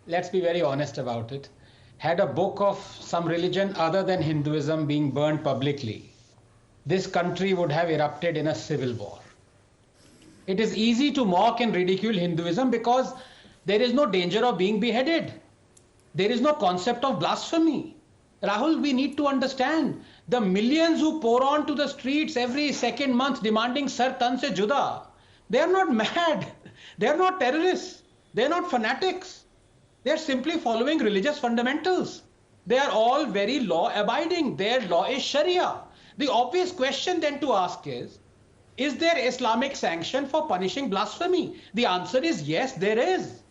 let's be very honest about it, had a book of some religion other than Hinduism being burned publicly, this country would have erupted in a civil war. It is easy to mock and ridicule Hinduism because there is no danger of being beheaded. There is no concept of blasphemy. Rahul, we need to understand the millions who pour onto the streets every second month demanding Sar Tan Se Juda. They are not mad. They are not terrorists. They are not fanatics. They are simply following religious fundamentals. They are all very law abiding. Their law is Sharia. The obvious question then to ask is there Islamic sanction for punishing blasphemy? The answer is yes, there is.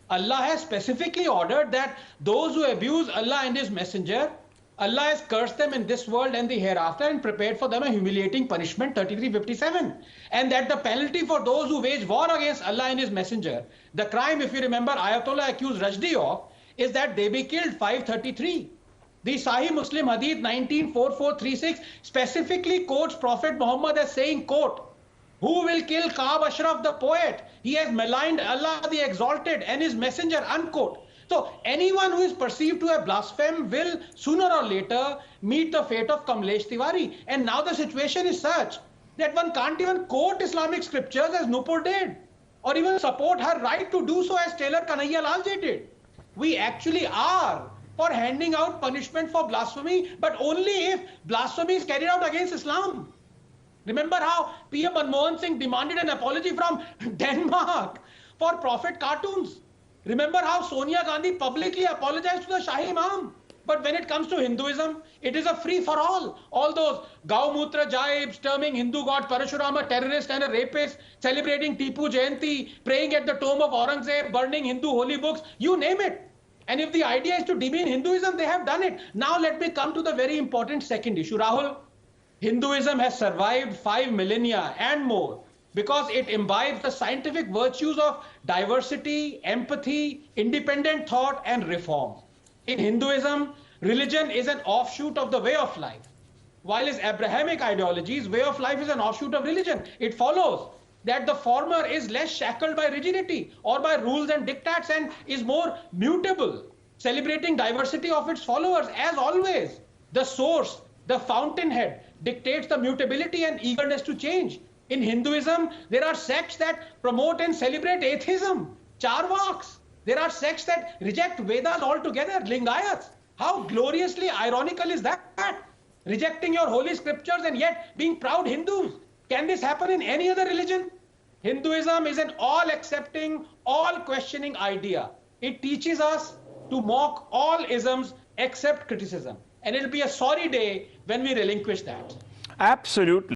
Allah has specifically ordered that those who abuse Allah and His Messenger, Allah has cursed them in this world and the hereafter and prepared for them a humiliating punishment, 33:57. And that the penalty for those who wage war against Allah and His Messenger, the crime, if you remember, Ayatollah accused Rushdie of, is that they be killed, 533. The Sahih Muslim Hadith 194436 specifically quotes Prophet Muhammad as saying, quote, "Who will kill Kaab Ashraf the poet? He has maligned Allah the Exalted and His Messenger," unquote. So anyone who is perceived to have blasphemed will sooner or later meet the fate of Kamlesh Tiwari. And now the situation is such that one can't even quote Islamic scriptures as Nupur did, or even support her right to do so as Taylor Kanhaiya Lalji did. We actually are for handing out punishment for blasphemy, but only if blasphemy is carried out against Islam. Remember how PM Manmohan Singh demanded an apology from Denmark for prophet cartoons. Remember how Sonia Gandhi publicly apologized to the Shahi Imam. But when it comes to Hinduism, it is a free-for-all. All those Gau Mutra jibes, terming Hindu god Parashurama a terrorist and a rapist, celebrating Tipu Jayanti, praying at the tomb of Aurangzeb, burning Hindu holy books, you name it. And if the idea is to demean Hinduism, they have done it. Now let me come to the very important second issue. Rahul, Hinduism has survived 5 millennia and more because it imbibes the scientific virtues of diversity, empathy, independent thought, and reform. In Hinduism, religion is an offshoot of the way of life. While its Abrahamic ideologies, way of life is an offshoot of religion. It follows that the former is less shackled by rigidity or by rules and diktats and is more mutable, celebrating diversity of its followers. As always, the source, the fountainhead, dictates the mutability and eagerness to change. In Hinduism, there are sects that promote and celebrate atheism, Charvaks. There are sects that reject Vedas altogether, Lingayats. How gloriously ironical is that? Rejecting your holy scriptures and yet being proud Hindus. Can this happen in any other religion? Hinduism is an all-accepting, all-questioning idea. It teaches us to mock all isms except criticism. And it'll be a sorry day when we relinquish that. Absolutely.